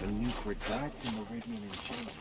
A nuke back to Meridian and chains.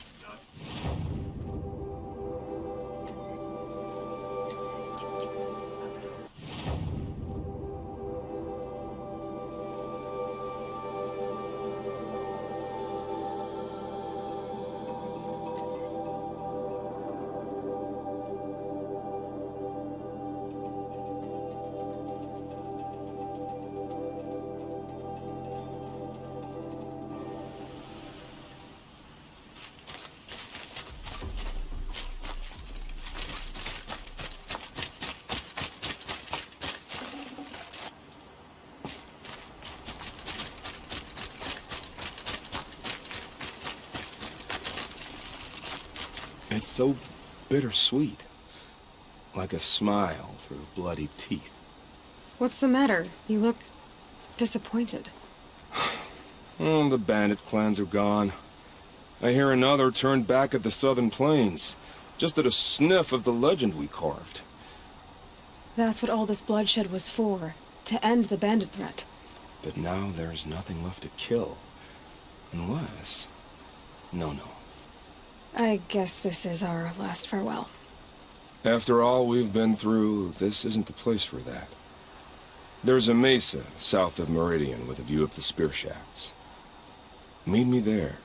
It's so bittersweet. Like a smile through bloody teeth. What's the matter? You look disappointed. Oh, the bandit clans are gone. I hear another turned back at the southern plains, just at a sniff of the legend we carved. That's what all this bloodshed was for, to end the bandit threat. But now there's nothing left to kill. Unless... No. I guess this is our last farewell. After all we've been through, this isn't the place for that. There's a mesa south of Meridian with a view of the spear shafts. Meet me there.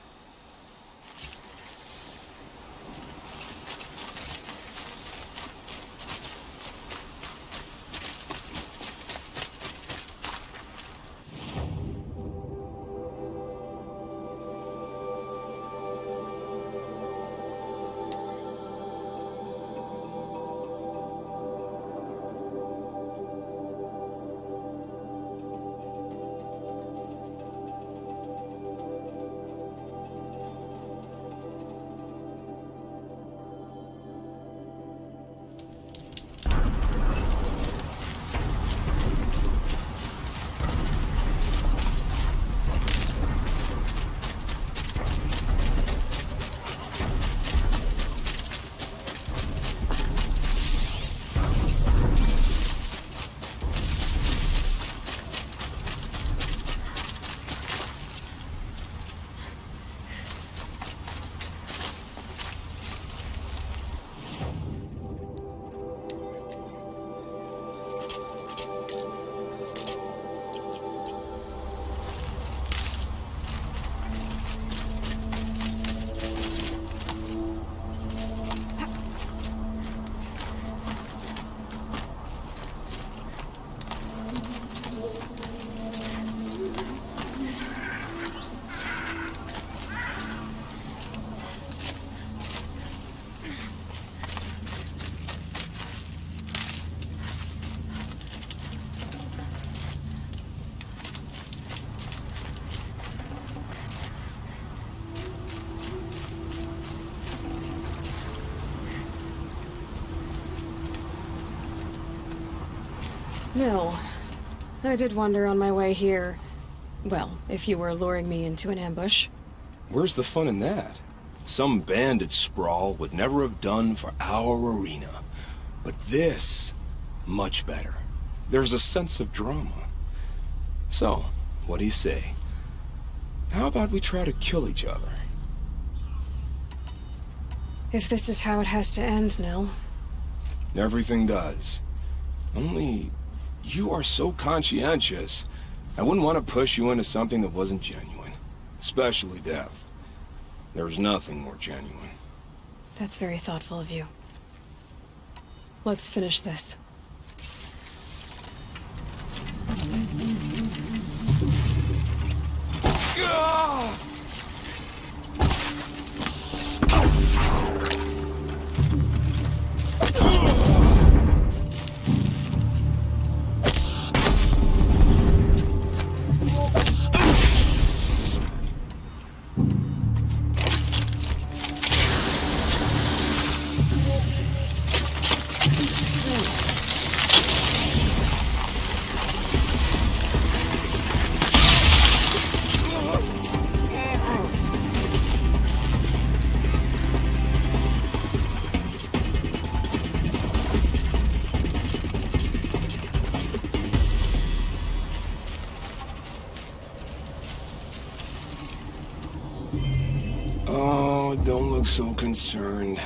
No. I did wonder on my way here. Well, if you were luring me into an ambush. Where's the fun in that? Some bandit sprawl would never have done for our arena. But this, much better. There's a sense of drama. So, what do you say? How about we try to kill each other? If this is how it has to end, Nil. Everything does. Only, you are so conscientious. I wouldn't want to push you into something that wasn't genuine. Especially death. There's nothing more genuine. That's very thoughtful of you. Let's finish this. Don't look so concerned.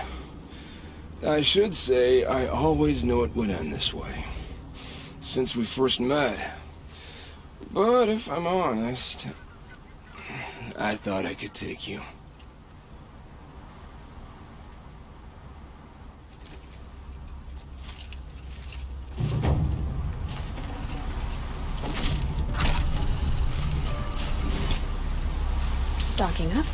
I should say, I always knew it would end this way. Since we first met. But if I'm honest, I thought I could take you. Stocking up.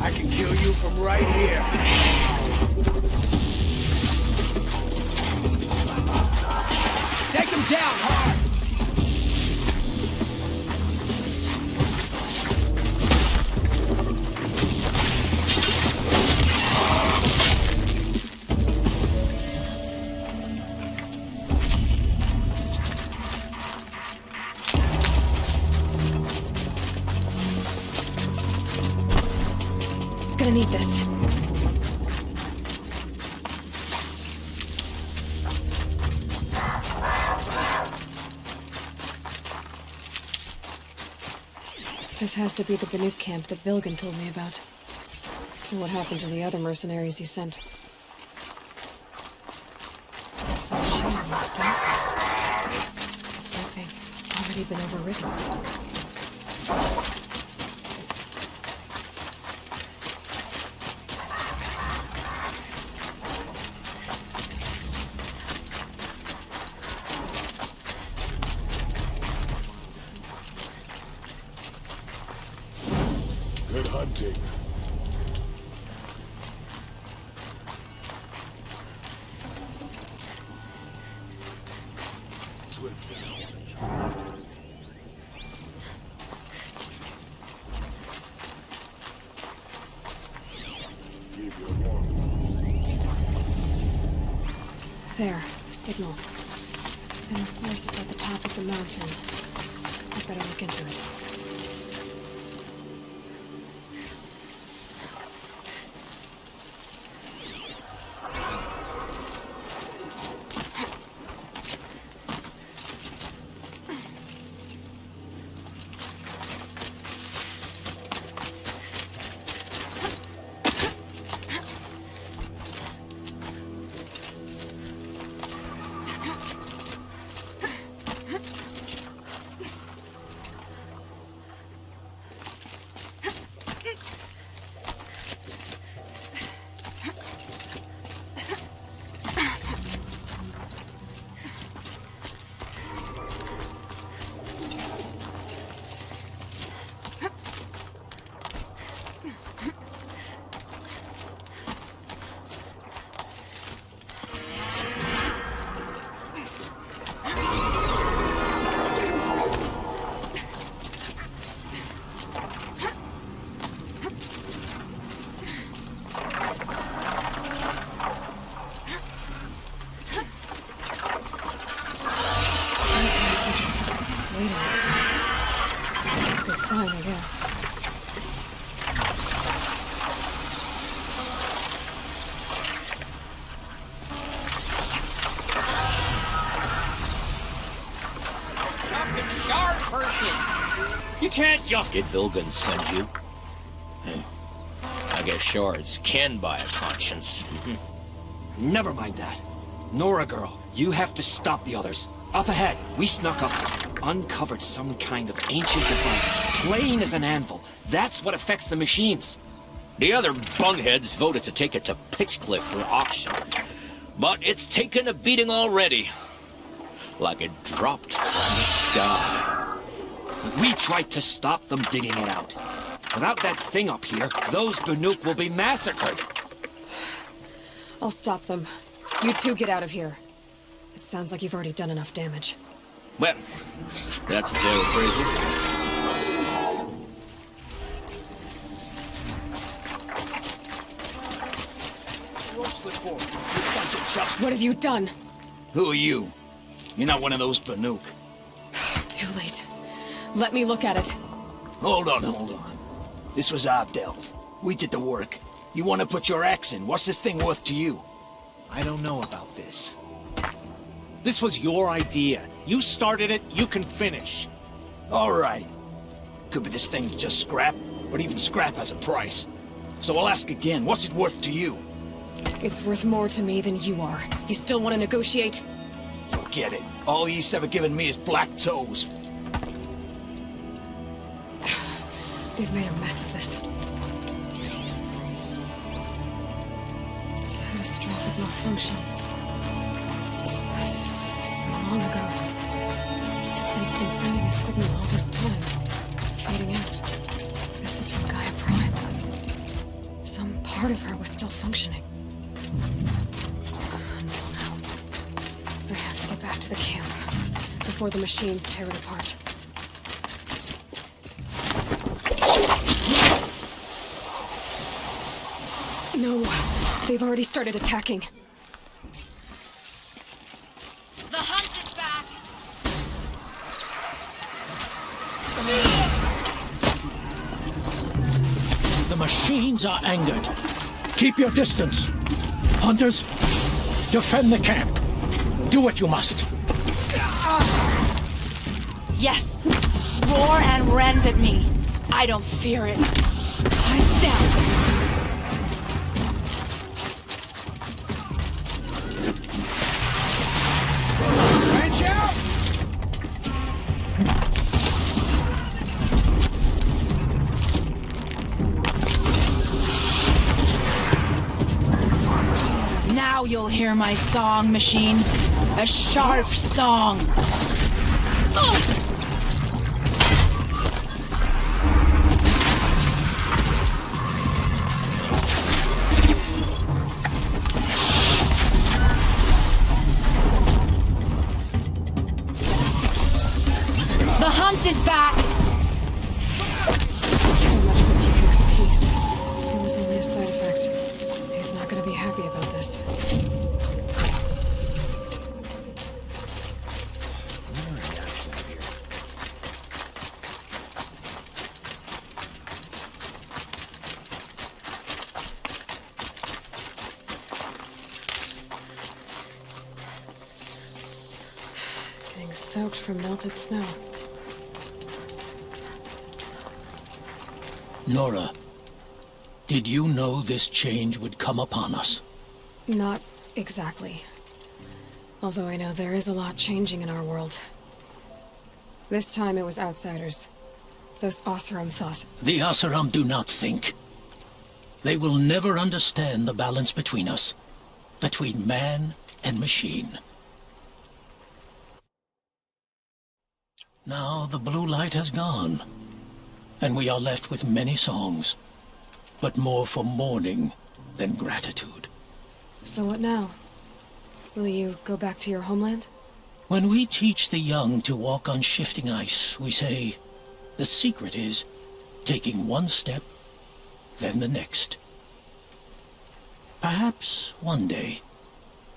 I can kill you from right here. Take him down hard. Gonna need this. This has to be the Banuk camp that Vilgan told me about. So what happened to the other mercenaries he sent? Jeez, it's like they've already been overridden. Good hunting. There, a signal. And the source is at the top of the mountain. I better look into it. person. You can't just... Did Vilgan send you? I guess shards can buy a conscience. Never mind that. Nora girl, you have to stop the others. Up ahead, we snuck up, uncovered some kind of ancient device, plain as an anvil. That's what affects the machines. The other bungheads voted to take it to Pitchcliff for auction. But it's taken a beating already. Like it dropped from the sky. We tried to stop them digging it out. Without that thing up here, those Banuk will be massacred. I'll stop them. You two get out of here. It sounds like you've already done enough damage. Well, that's a fair appraisal. What have you done? Who are you? You're not one of those Banuk. Too late. Let me look at it. Hold on. This was our delve. We did the work. You want to put your axe in? What's this thing worth to you? I don't know about this. This was your idea. You started it, you can finish. All right. Could be this thing's just scrap, but even scrap has a price. So I'll ask again, what's it worth to you? It's worth more to me than you are. You still want to negotiate? Forget it. All he's ever given me is black toes. They've made a mess of this. Catastrophic malfunction. This is long ago. And it's been sending a signal all this time. Fading out. This is from Gaia Prime. Some part of her was still functioning. Until now. I have to get back to the camp before the machines tear it apart. No, they've already started attacking. The hunt is back! The machines are angered. Keep your distance. Hunters, defend the camp. Do what you must. Yes! Roar and rend at me. I don't fear it. Heads down. Now you'll hear my song, machine. A sharp song. Ugh. The hunt is back! So much for T-Cook's peace. It was only a side effect. He's not gonna be happy about this. Getting soaked from melted snow. Nora, did you know this change would come upon us? Not exactly. Although I know there is a lot changing in our world. This time it was outsiders. Those Oseram thought. The Oseram do not think. They will never understand the balance between us. Between man and machine. Now the blue light has gone. And we are left with many songs. But more for mourning than gratitude. So what now? Will you go back to your homeland? When we teach the young to walk on shifting ice, we say, the secret is taking one step, then the next. Perhaps one day,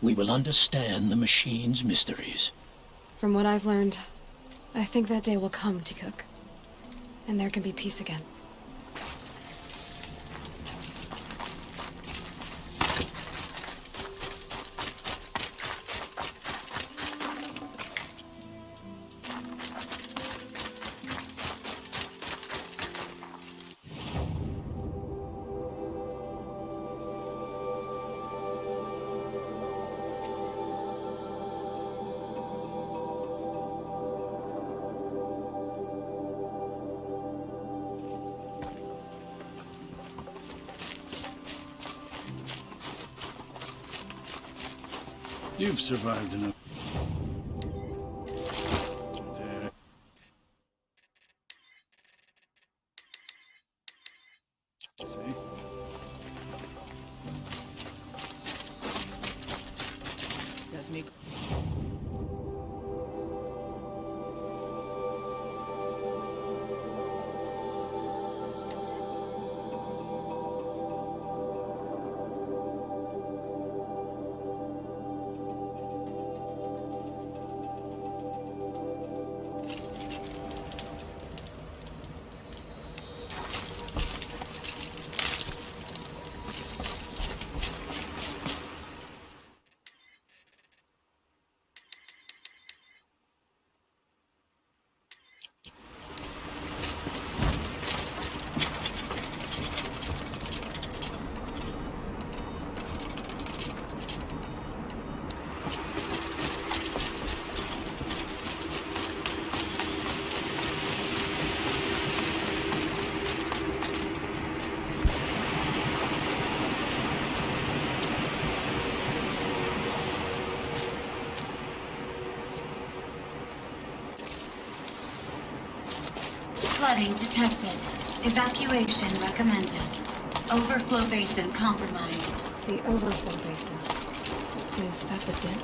we will understand the machine's mysteries. From what I've learned, I think that day will come, T-Cook. And there can be peace again. You've survived enough. See? Does me. Flooding detected. Evacuation recommended. Overflow basin compromised. The overflow basin. Is that the dip?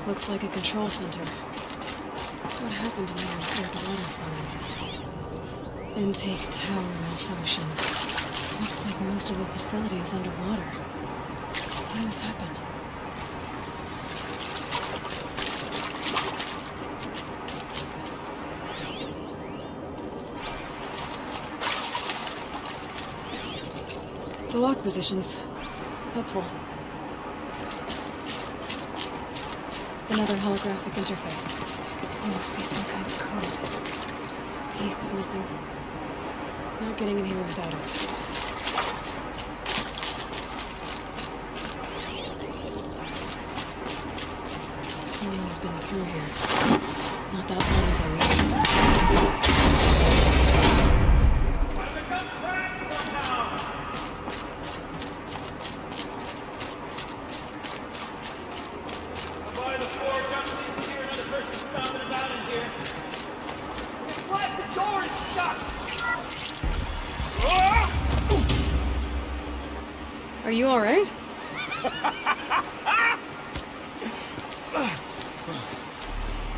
Looks like a control center. What happened to near the water flowing? Intake tower malfunction. Looks like most of the facility is underwater. How did this happen? The lock positions. Helpful. Another holographic interface. There must be some kind of code. Piece is missing. Not getting in here without it. Someone's been through here. Not that long ago either. Are you all right?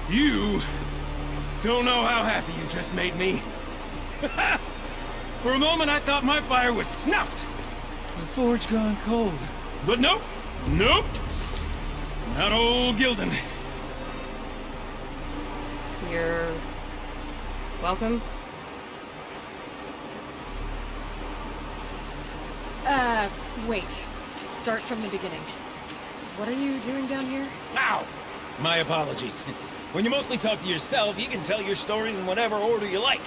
You don't know how happy you just made me. For a moment, I thought my fire was snuffed. The forge gone cold. But nope. Nope. Not old Gildan. You're welcome. Wait. Start from the beginning. What are you doing down here? Ow! My apologies. When you mostly talk to yourself, you can tell your stories in whatever order you like.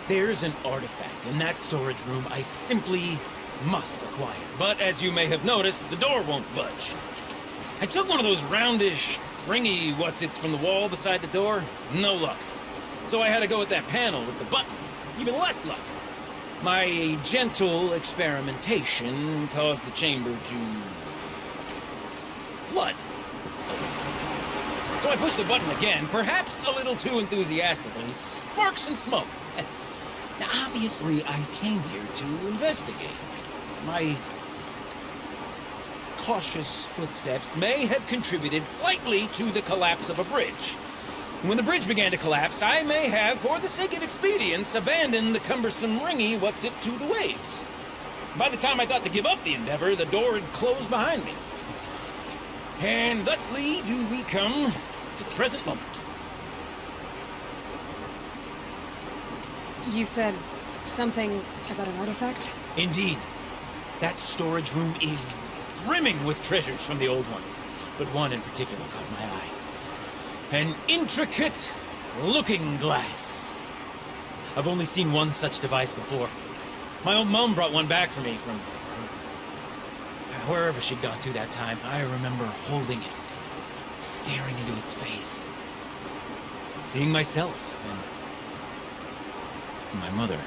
There's an artifact in that storage room I simply must acquire. But as you may have noticed, the door won't budge. I took one of those roundish, ringy what's-its from the wall beside the door. No luck. So I had to go with that panel with the button. Even less luck. My gentle experimentation caused the chamber to flood. So I pushed the button again, perhaps a little too enthusiastically. Sparks and smoke. Now, obviously, I came here to investigate. My cautious footsteps may have contributed slightly to the collapse of a bridge. When the bridge began to collapse, I may have, for the sake of expedience, abandoned the cumbersome ringy what's-it to the waves. By the time I thought to give up the endeavor, the door had closed behind me. And thusly do we come to the present moment. You said something about an artifact? Indeed. That storage room is brimming with treasures from the old ones, but one in particular caught my eye. An intricate looking glass. I've only seen one such device before. My old mom brought one back for me from wherever she'd gone to that time. I remember holding it, staring into its face, seeing myself, and My mother.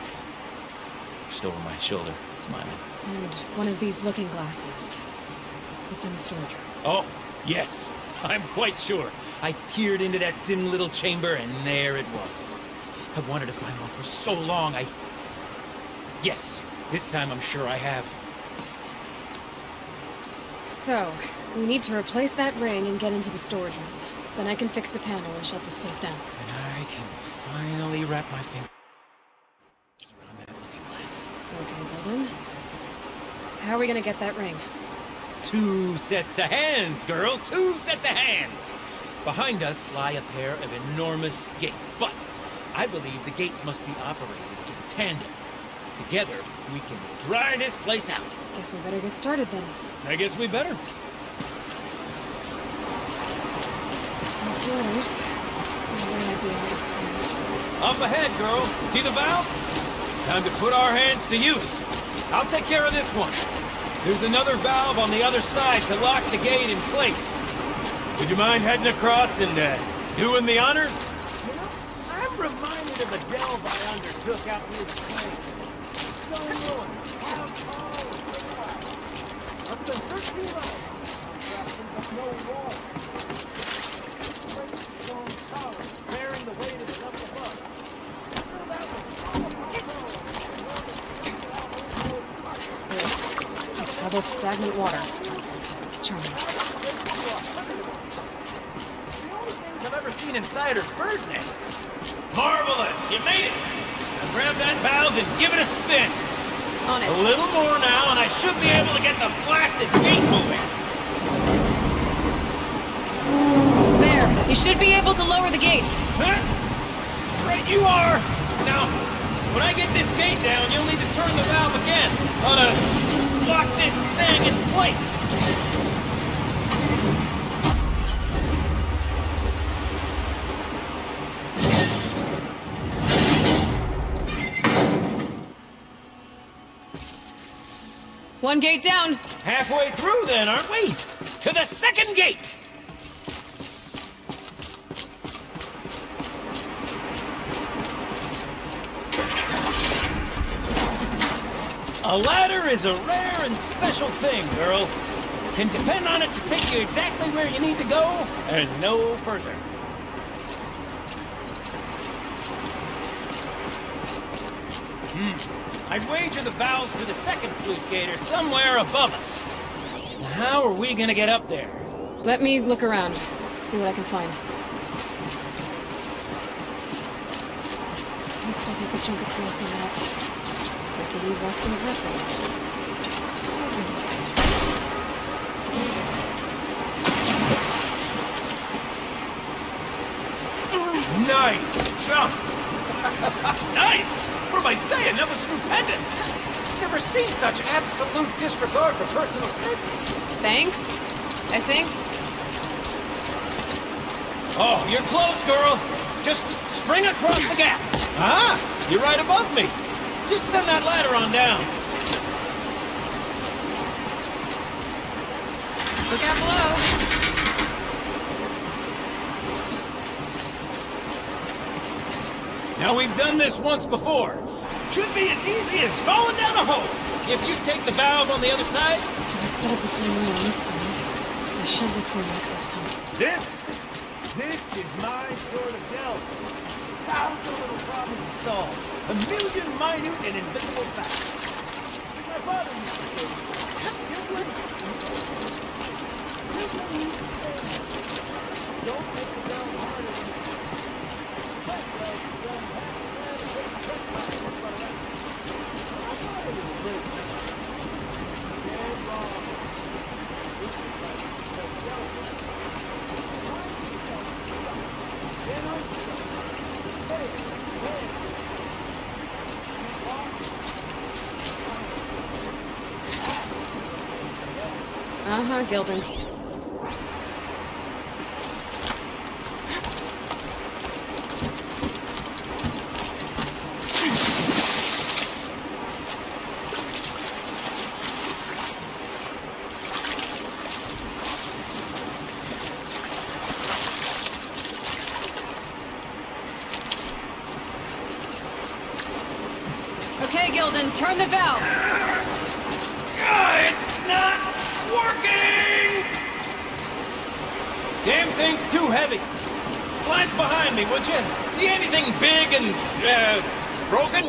Just over my shoulder, smiling. And one of these looking glasses. It's in the storage room. Oh, yes. I'm quite sure. I peered into that dim little chamber, and there it was. I've wanted to find one for so long, Yes, this time I'm sure I have. So, we need to replace that ring and get into the storage room. Then I can fix the panel and shut this place down. And I can finally wrap my fingers around that looking glass. Okay, Golden. How are we gonna get that ring? 2 sets of hands, girl! 2 sets of hands! Behind us lie a pair of enormous gates, but I believe the gates must be operated in tandem. Together, we can dry this place out. Guess we better get started then. I guess we better. Yours. I might be able to swim. Up ahead, girl. See the valve? Time to put our hands to use. I'll take care of this one. There's another valve on the other side to lock the gate in place. Would you mind heading across and doing the honors? You know, I'm reminded of a delve I undertook out near the plain. Stone ruin, wild tall and big wild. Up to 13 miles. Nothing but no wall. Great stone towers bearing the weight of the stuff above. Fill that with A tub of stagnant water. Charming. I've ever seen inside are bird nests. Marvelous! You made it! Now grab that valve and give it a spin. On it. A little more now, and I should be able to get the blasted gate moving. There. You should be able to lower the gate. Huh? Right you are! Now, when I get this gate down, you'll need to turn the valve again. Ought to lock this thing in place. One gate down. Halfway through then, aren't we? To the second gate! A ladder is a rare and special thing, girl. Can depend on it to take you exactly where you need to go, and no further. I'd wager the valves for the second sluice gate are somewhere above us. Now, how are we gonna get up there? Let me look around. See what I can find. Looks like I could jump across in that rickety rusting platform. Nice jump! Nice! What am I saying? That was stupendous! Never seen such absolute disregard for personal safety. Thanks, I think. Oh, you're close, girl. Just spring across the gap. Ah, you're right above me. Just send that ladder on down. Look out below. Now, we've done this once before. Should be as easy as falling down a hole. If you take the valve on the other side. I've set up the same way on this side. I should look for an access tunnel. This is my sort of delve. Thousands of little problems to solve. A million minute and invisible facts. Like my father used to say, children, don't make the delve harder than it is. Let delve be done Gildan. Okay, Gildan, turn the valve. It's not working! Damn thing's too heavy. Glance behind me, would you? See anything big and, broken?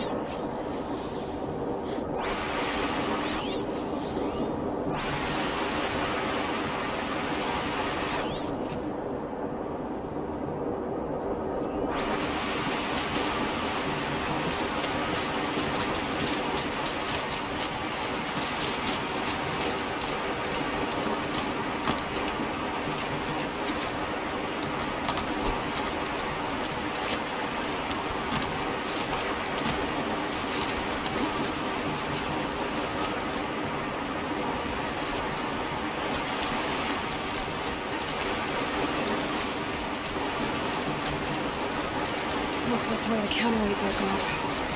Looks like where the counterweight broke off.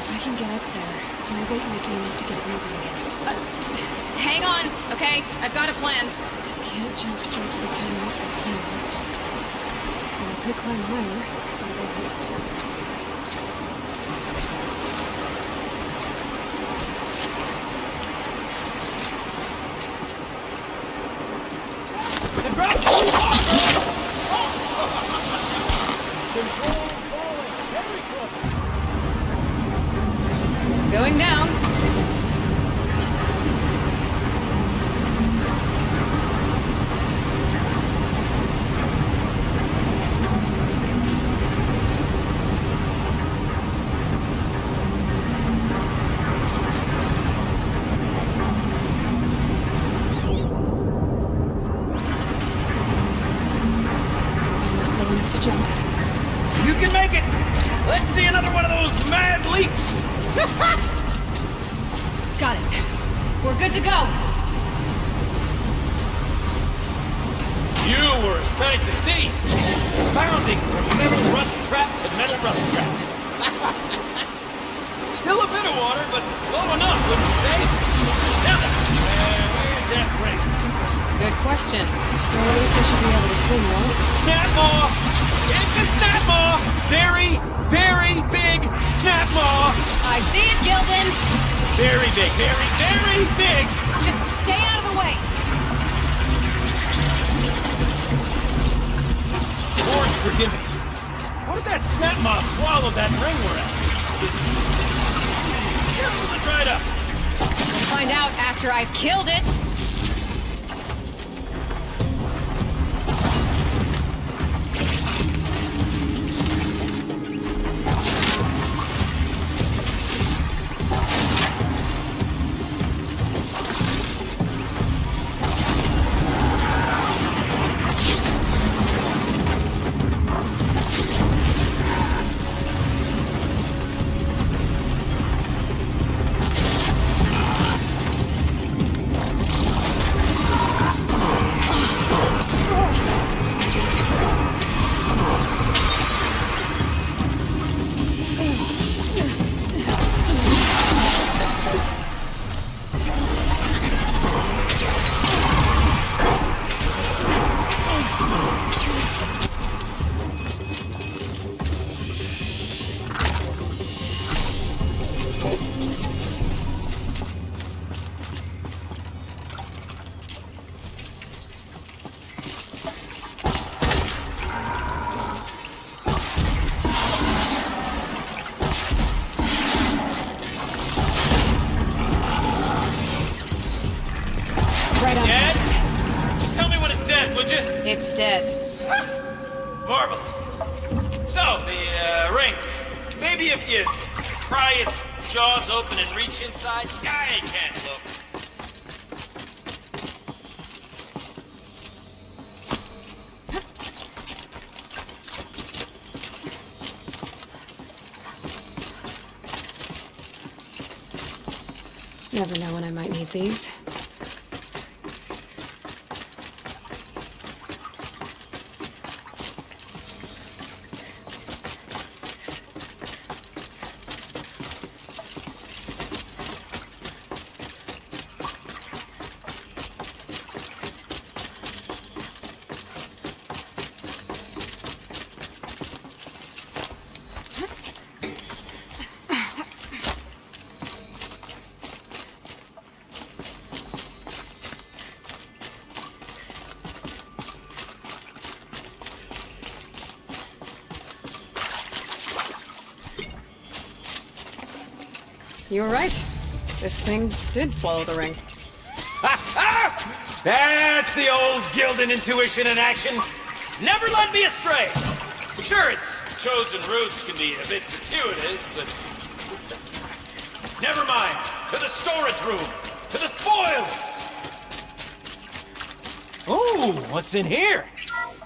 I can get up there. My weight might be enough to get it moving again. Hang on, okay? I've got a plan. Can't jump straight to the counterweight from here. Well, I could climb higher. The drop! Going down. Almost low enough to jump. You can make it! Let's see another one of those mad leaps! Got it. We're good to go. You were a sight to see. Bounding from metal rust trap to metal rust trap. Still a bit of water, but low enough, wouldn't you say? Now, where's that ring? Good question. Well, at least I should be able to swim well. Snap maw! It's a snap maw! Very, very big snap maw! I see it, Gildan. Very big, very, very big! Just stay out of the way. Lord, forgive me. What did that snap maw swallow that ring we're at? Careful and right up. We'll find out after I've killed it. Right on. Dead? Just tell me when it's dead, would you? It's dead. Marvelous. So, the ring. Maybe if you pry its jaws open and reach inside, I can't look. Never know when I might need these. You were right. This thing did swallow the ring. That's the old Gildan intuition in action. It's never led me astray. Sure, its chosen routes can be a bit circuitous, but... Never mind. To the storage room. To the spoils. Ooh, what's in here?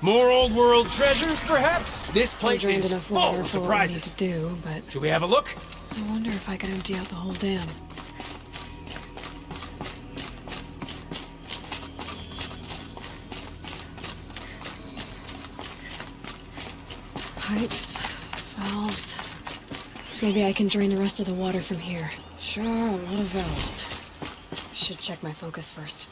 More old world treasures, perhaps? This I place drained is enough full water of for what I need surprises. to do, but Should we have a look? I wonder if I could empty out the whole dam. Pipes, valves. Maybe I can drain the rest of the water from here. Sure, a lot of valves. Should check my focus first.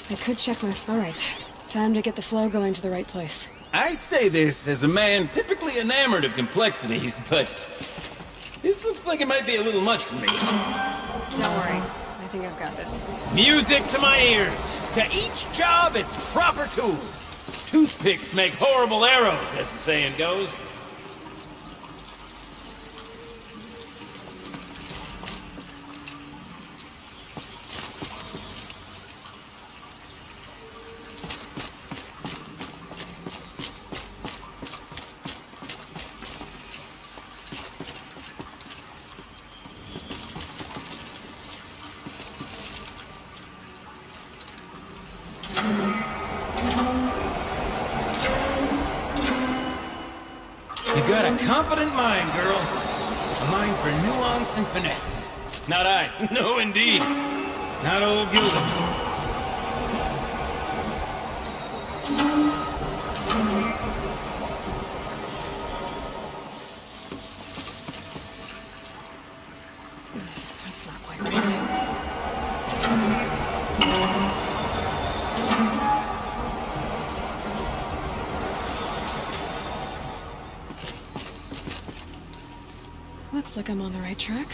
I could check my... Alright, time to get the flow going to the right place. I say this as a man typically enamored of complexities, but this looks like it might be a little much for me. Don't worry, I think I've got this. Music to my ears. To each job, its proper tool. Toothpicks make horrible arrows, as the saying goes. You got a competent mind, girl. A mind for nuance and finesse. Not I. No, indeed. Not old Gildan. That's not quite right. Looks like I'm on the right track.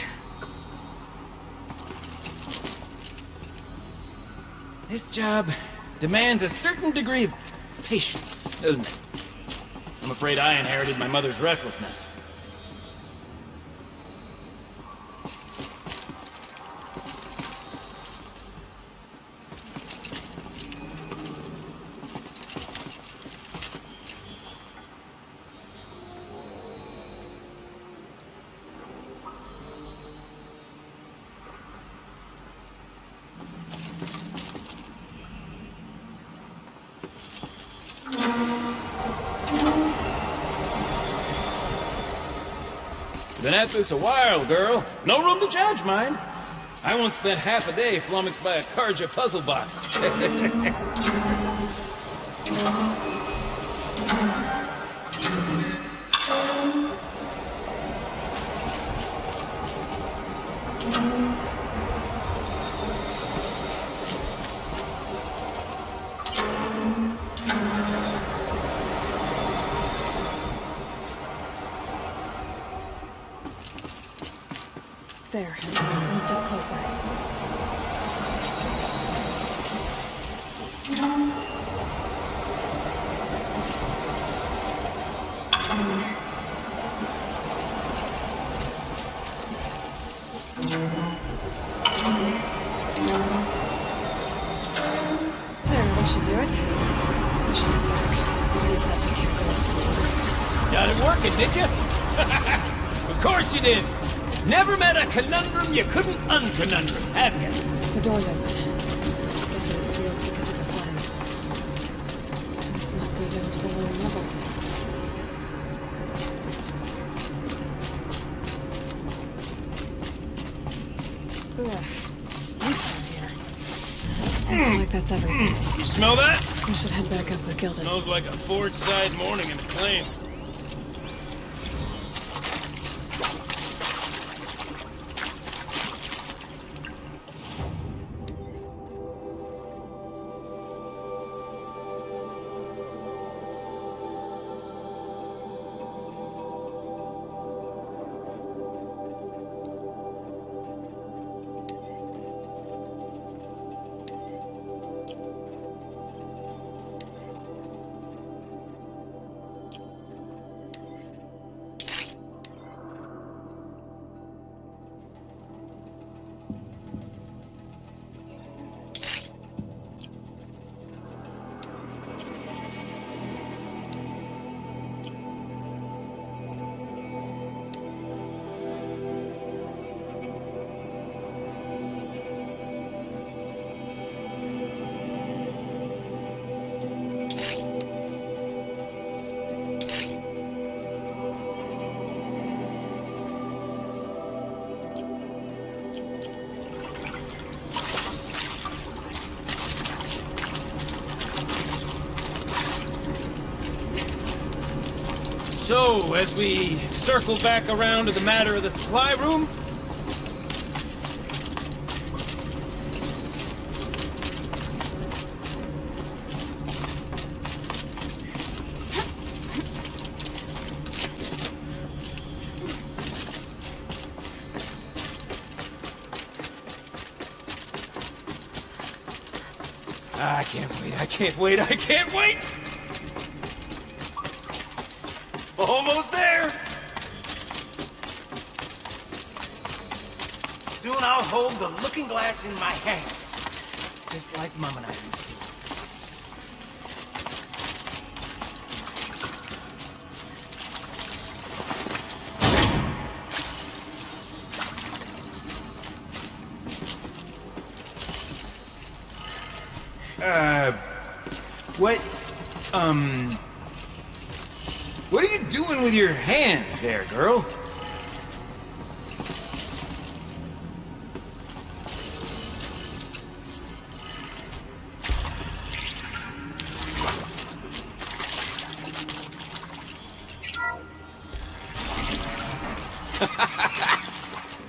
This job demands a certain degree of patience, doesn't it? I'm afraid I inherited my mother's restlessness. Been at this a while, girl. No room to judge, mind. I once spent half a day flummoxed by a Karja puzzle box. There, one step closer. There, that should do it. I should head back. See if that took care of the rest of the water. Got it working, did you? Of course you did. Never met a conundrum you couldn't unconundrum, have you? The door's open. Guess it's sealed because of the flooding. This must go down to the lower level. Ugh, it stinks out here. Looks like that's everything. You smell that? I should head back up with Gildan. Smells like a forge-side morning in a claim. So, as we circle back around to the matter of the supply room, I can't wait, I can't wait, I can't wait! Almost there! Soon I'll hold the looking glass in my hand. Just like Mom and I used to. What are you doing with your hands there, girl?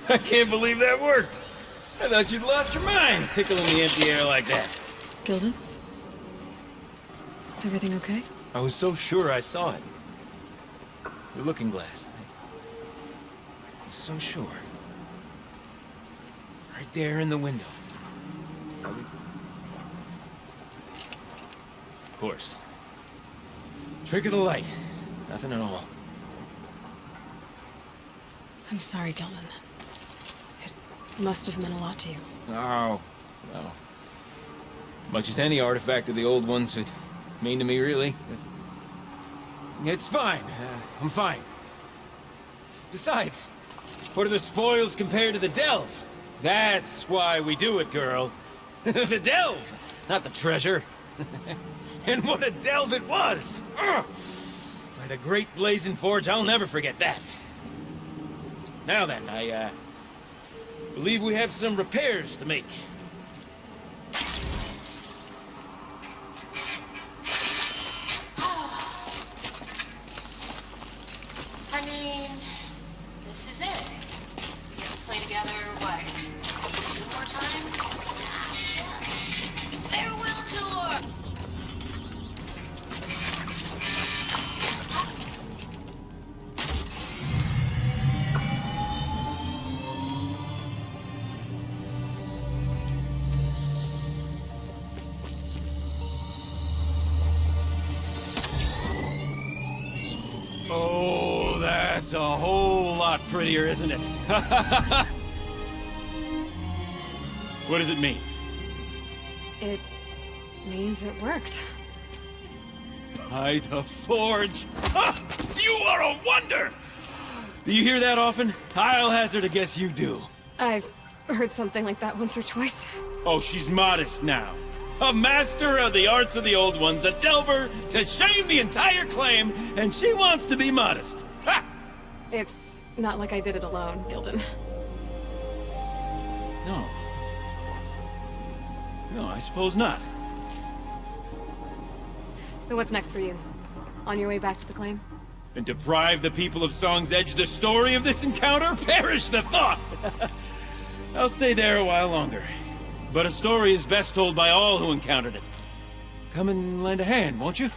I can't believe that worked. I thought you'd lost your mind, tickling the empty air like that. Gilden? Everything okay? I was so sure I saw it. The looking glass. I was so sure. Right there in the window. Of course. Trick of the light. Nothing at all. I'm sorry, Gilden. It must have meant a lot to you. Oh, no. Much as any artifact of the old ones would mean to me, really. It's fine. I'm fine. Besides, what are the spoils compared to the delve? That's why we do it, girl. The delve, not the treasure. And what a delve it was! Ugh. By the great blazing forge, I'll never forget that. Now then, I believe we have some repairs to make. I mean, this is it. We get to play together, what, 2 more times? Ah, shit. Farewell tour! Oh, that's a whole lot prettier, isn't it? What does it mean? It means it worked. By the forge! Ha! You are a wonder! Do you hear that often? I'll hazard a guess you do. I've heard something like that once or twice. Oh, she's modest now. A master of the arts of the old ones, a delver to shame the entire claim, and she wants to be modest. Ha! It's not like I did it alone, Gilden. No. No, I suppose not. So what's next for you? On your way back to the claim? And deprive the people of Song's Edge the story of this encounter? Perish the thought! I'll stay there a while longer. But a story is best told by all who encountered it. Come and lend a hand, won't you?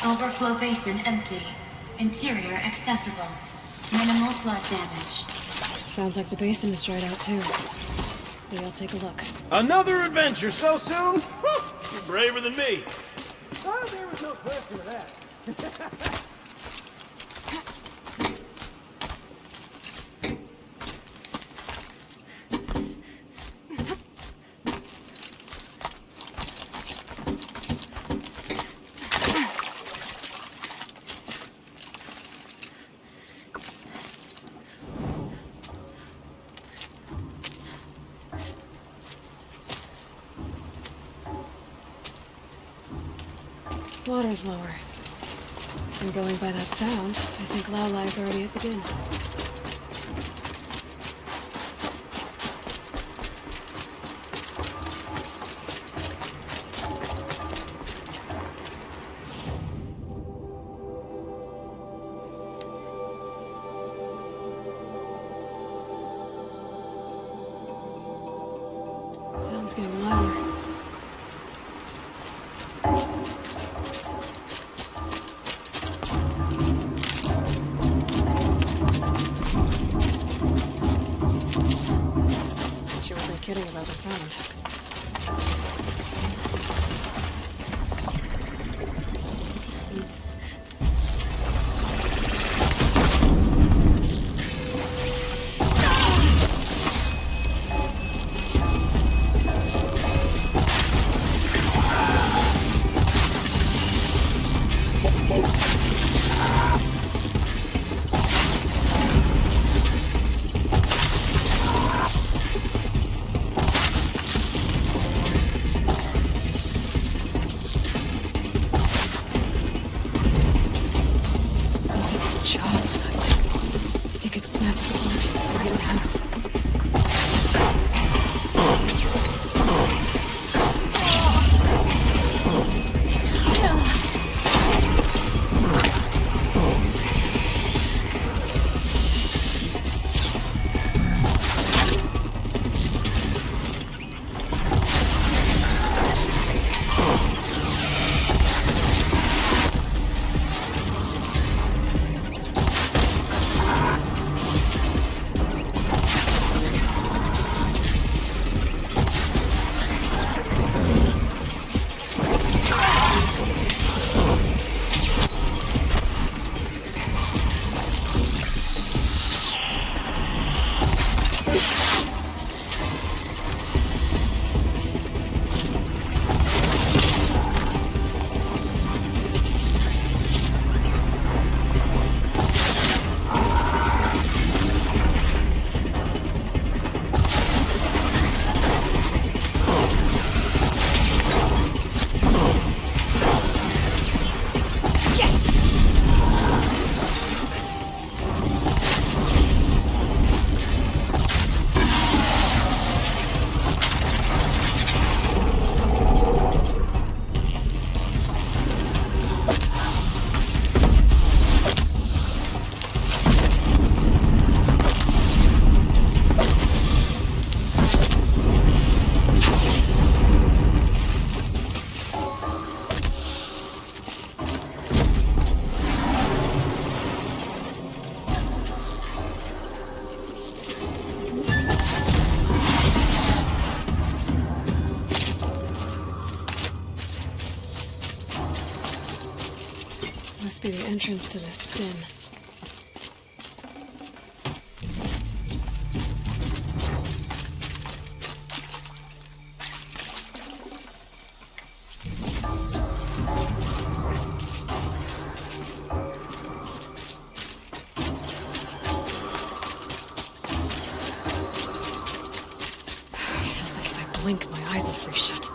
Overflow basin empty. Interior accessible. Minimal flood damage. Sounds like the basin is dried out too. Maybe I'll take a look. Another adventure so soon? You're braver than me. Oh, there was no question of that. Water's lower. And going by that sound, I think Aloy's already at the din. getting louder. She wasn't kidding about the sound. Must be the entrance to this den. Feels like if I blink, my eyes will freeze shut.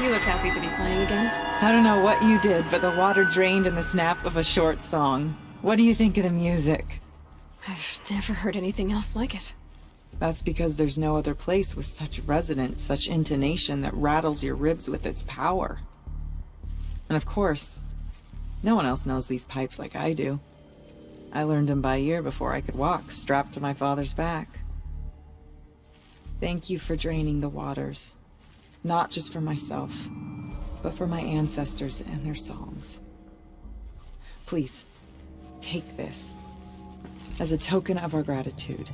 You look happy to be playing again. I don't know what you did, but the water drained in the snap of a short song. What do you think of the music? I've never heard anything else like it. That's because there's no other place with such resonance, such intonation that rattles your ribs with its power. And of course, no one else knows these pipes like I do. I learned them by ear before I could walk, strapped to my father's back. Thank you for draining the waters. Not just for myself, but for my ancestors and their songs. Please, take this as a token of our gratitude.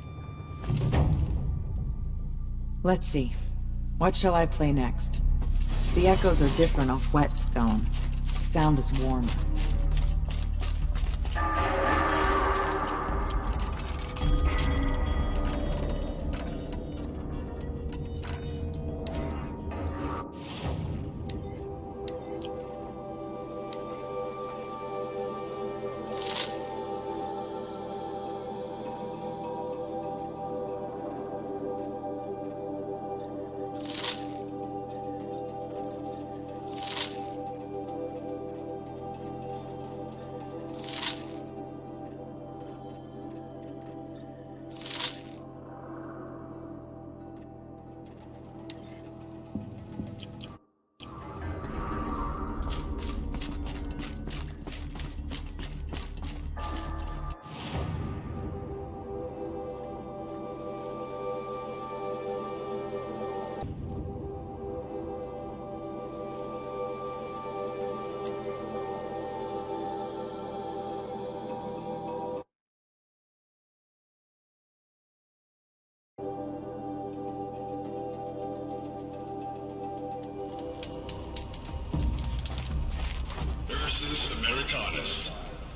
Let's see. What shall I play next? The echoes are different off whetstone. Sound is warmer.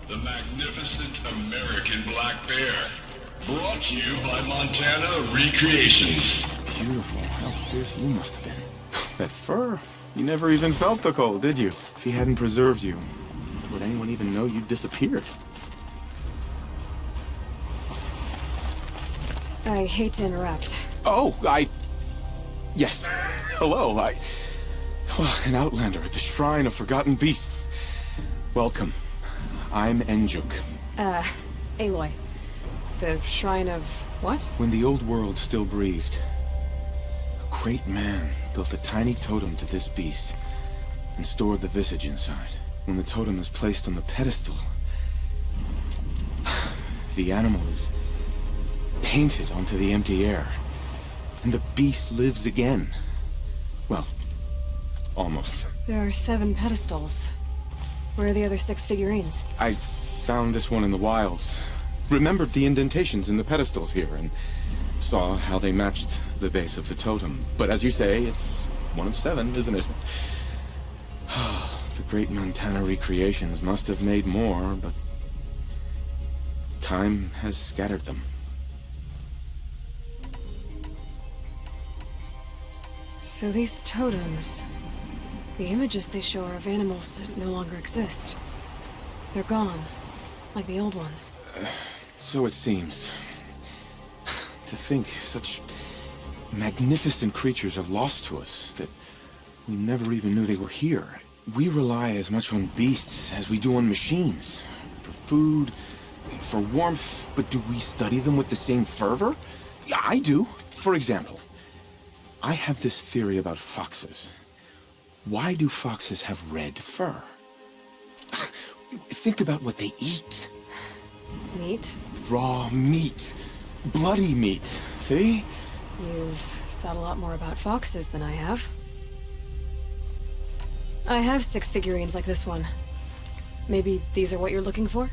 the magnificent American black bear. Brought to you by Montana Recreations. Beautiful. How fierce you must have been. That fur. You never even felt the cold, did you? If he hadn't preserved you, would anyone even know you disappeared? I hate to interrupt. Oh, Yes. Hello, an outlander at the Shrine of Forgotten Beasts. Welcome. I'm Enjuk. Aloy. The Shrine of what? When the old world still breathed, a great man built a tiny totem to this beast and stored the visage inside. When the totem is placed on the pedestal, the animal is painted onto the empty air, and the beast lives again. Well, almost. There are 7 pedestals. Where are the other 6 figurines? I found this one in the wilds. Remembered the indentations in the pedestals here, and saw how they matched the base of the totem. But as you say, it's one of 7, isn't it? The great Montana Recreations must have made more, but time has scattered them. So these totems, the images they show are of animals that no longer exist. They're gone, like the old ones. So it seems. To think such magnificent creatures are lost to us, that we never even knew they were here. We rely as much on beasts as we do on machines. For food, for warmth, but do we study them with the same fervor? Yeah, I do. For example, I have this theory about foxes. Why do foxes have red fur? Think about what they eat. Meat? Raw meat. Bloody meat. See? You've thought a lot more about foxes than I have. I have 6 figurines like this one. Maybe these are what you're looking for?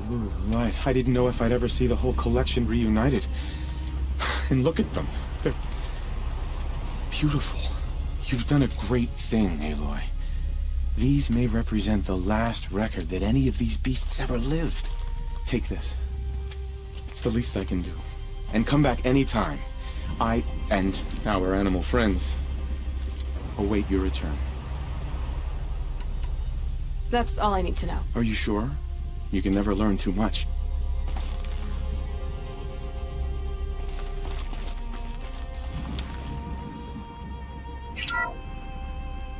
Blue light. I didn't know if I'd ever see the whole collection reunited. And look at them. They're beautiful. You've done a great thing, Aloy. These may represent the last record that any of these beasts ever lived. Take this. It's the least I can do. And come back anytime. I and our animal friends await your return. That's all I need to know. Are you sure? You can never learn too much.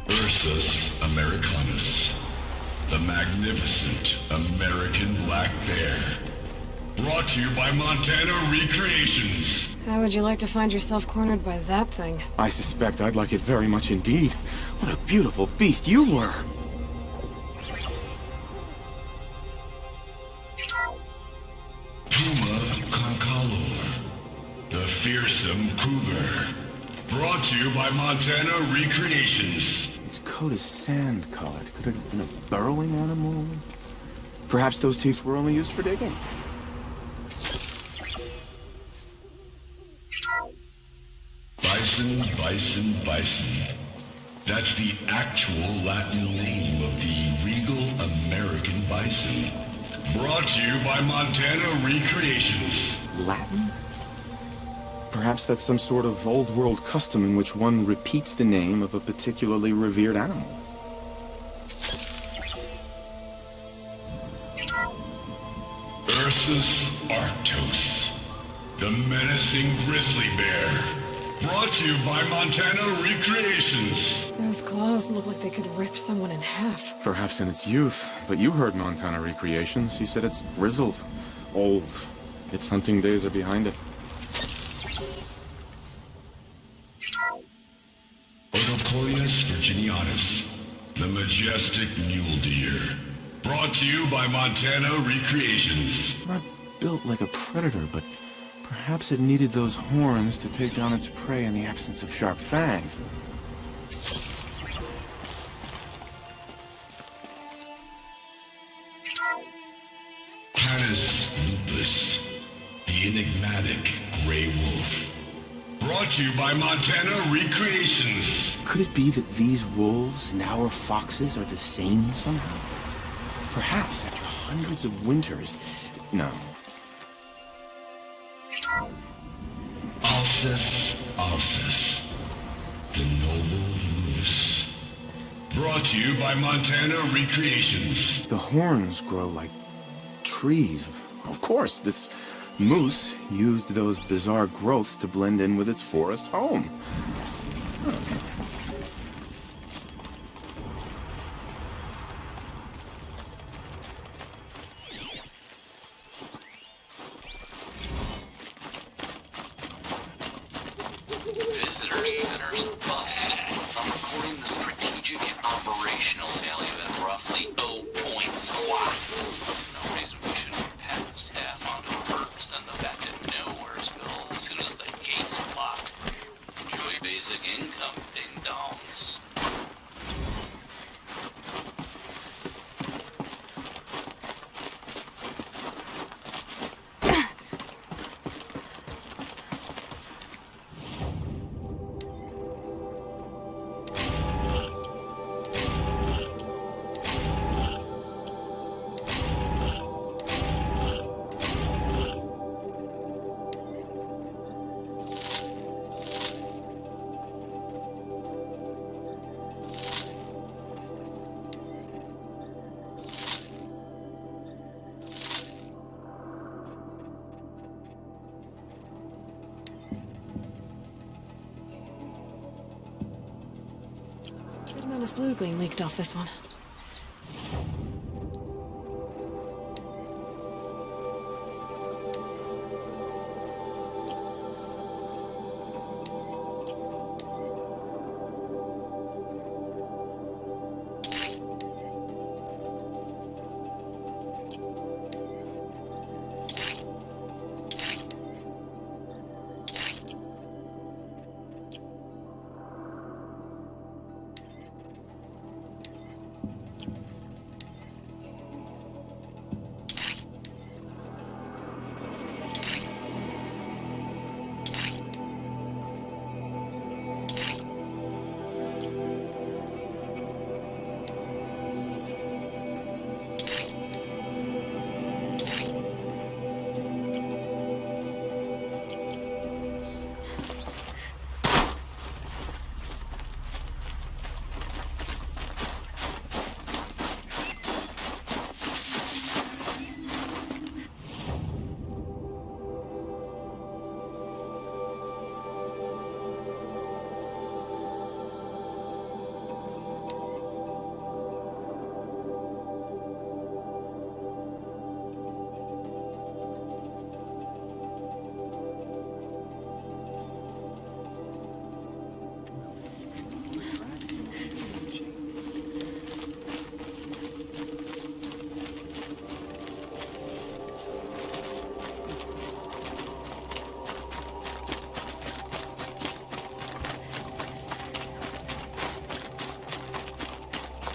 Ursus Americanus, the magnificent American black bear. Brought to you by Montana Recreations. How would you like to find yourself cornered by that thing? I suspect I'd like it very much indeed. What a beautiful beast you were! The fearsome cougar. Brought to you by Montana Recreations. Its coat is sand-colored. Could it have been a burrowing animal? Perhaps those teeth were only used for digging. Bison, bison, bison. That's the actual Latin name of the regal American bison. Brought to you by Montana Recreations. Latin? Perhaps that's some sort of old-world custom in which one repeats the name of a particularly revered animal. Ursus Arctos, the menacing grizzly bear. Brought to you by Montana Recreations. Those claws look like they could rip someone in half. Perhaps in its youth, but you heard Montana Recreations. He said it's grizzled, old. Its hunting days are behind it. Odocoius virginianus, majestic mule deer. Brought to you by Montana Recreations. Not built like a predator, but perhaps it needed those horns to take down its prey in the absence of sharp fangs. Canis lupus, the enigmatic gray wolf. Brought to you by Montana Recreations. Could it be that these wolves and our foxes are the same somehow? Perhaps after hundreds of winters... No. Alsus, the noble moose. Brought to you by Montana Recreations. The horns grow like trees. Of course, this moose used those bizarre growths to blend in with its forest home. Visitor centers bust. I'm recording the strategic and operational value at roughly 0 point squat. No reason we shouldn't pack the staff onto perks than the fact that nowhere's built as soon as the gate's locked. Enjoy basic income, ding-dongs. Good amount of blue gleam leaked off this one.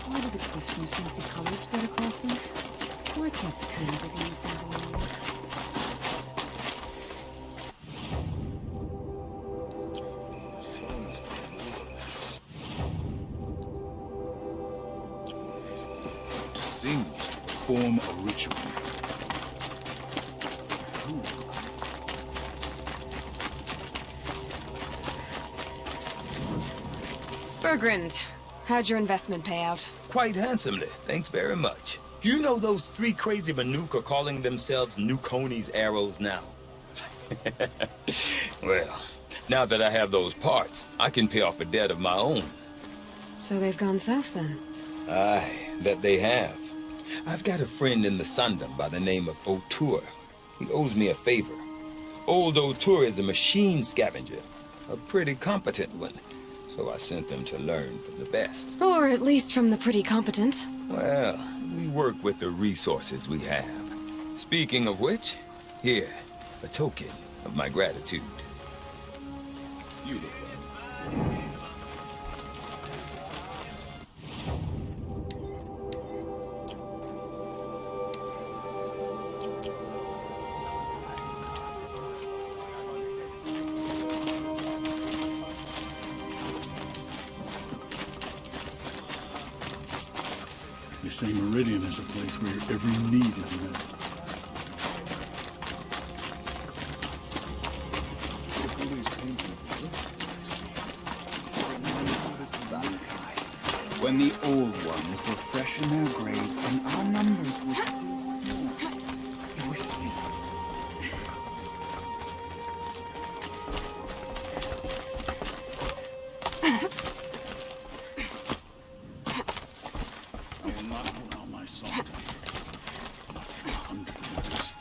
Why do the questions fancy colors spread across them? Why can't the community leave things alone? Sing, form a ritual. Bergrand, how'd your investment pay out? Quite handsomely, thanks very much. You know those 3 crazy Manuka calling themselves Nukoni's arrows now? Well, now that I have those parts, I can pay off a debt of my own. So they've gone south then? Aye, that they have. I've got a friend in the Sundom by the name of O'Toole. He owes me a favor. Old O'Toole is a machine scavenger, a pretty competent one. So I sent them to learn from the best. Or at least from the pretty competent. Well, we work with the resources we have. Speaking of which, here, a token of my gratitude. You look well. They say Meridian is a place where every need is met. When the old ones were fresh in their graves and our numbers were still small, it was she. I will not allow my song to not 300 meters.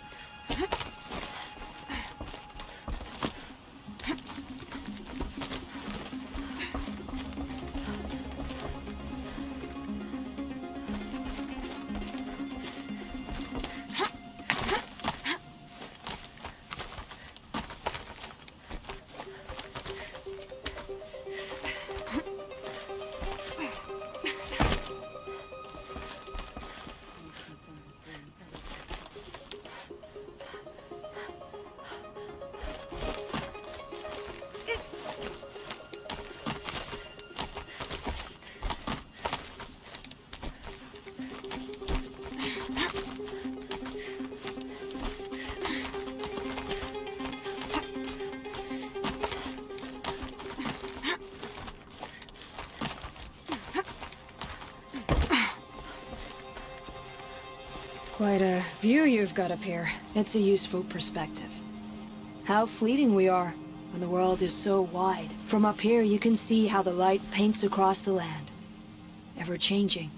Quite a view you've got up here. It's a useful perspective. How fleeting we are when the world is so wide. From up here, you can see how the light paints across the land. Ever changing.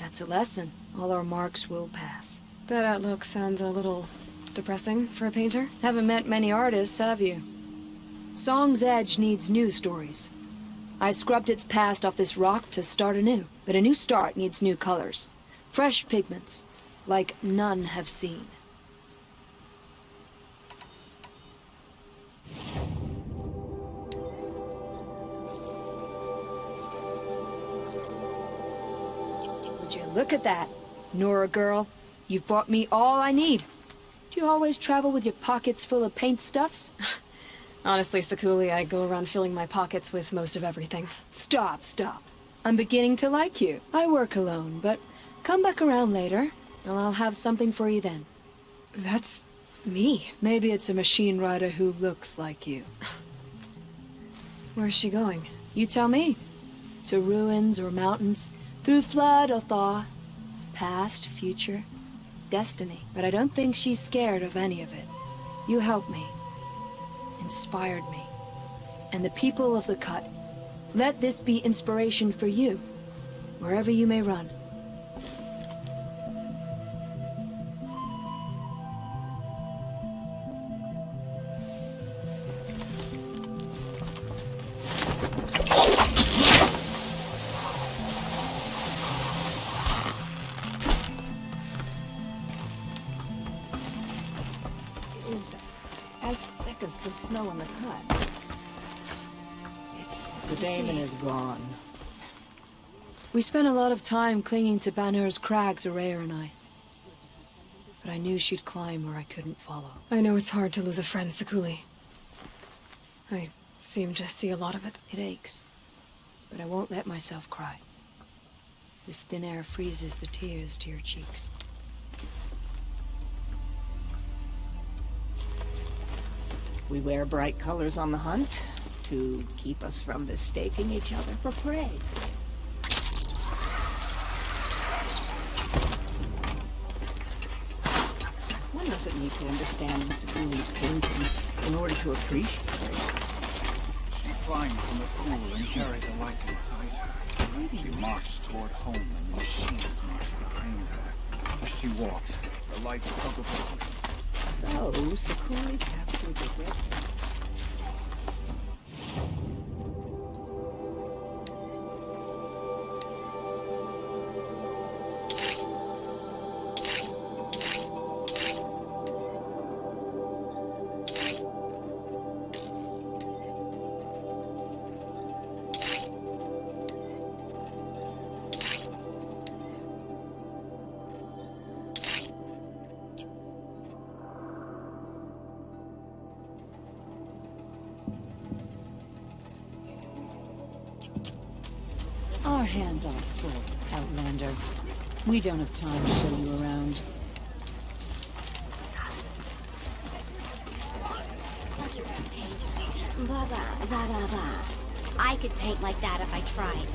That's a lesson. All our marks will pass. That outlook sounds a little depressing for a painter. Haven't met many artists, have you? Song's Edge needs new stories. I scrubbed its past off this rock to start anew. But a new start needs new colors. Fresh pigments. Like none have seen. Would you look at that, Nora girl? You've bought me all I need. Do you always travel with your pockets full of paint stuffs? Honestly, Sakuli, I go around filling my pockets with most of everything. Stop. I'm beginning to like you. I work alone, but come back around later. And I'll have something for you then. That's me. Maybe it's a machine rider who looks like you. Where's she going? You tell me. To ruins or mountains, through flood or thaw, past, future, destiny. But I don't think she's scared of any of it. You helped me, inspired me, and the people of the Cut. Let this be inspiration for you, wherever you may run. As thick as the snow in the cut. The daemon is gone. We spent a lot of time clinging to Banner's crags, Araya and I. But I knew she'd climb where I couldn't follow. I know it's hard to lose a friend, Sakuli. I seem to see a lot of it. It aches. But I won't let myself cry. This thin air freezes the tears to your cheeks. We wear bright colors on the hunt to keep us from mistaking each other for prey. One doesn't need to understand Sakuli's painting in order to appreciate it. She climbed from the pool and carried the light inside her. She marched toward home and the machines marched behind her. As she walked, the light struggled for her. So, Sakuli captured the red. Our hands are full, Outlander. We don't have time to show you around. Such a good painter. Blah, blah, blah, blah, blah. I could paint like that if I tried.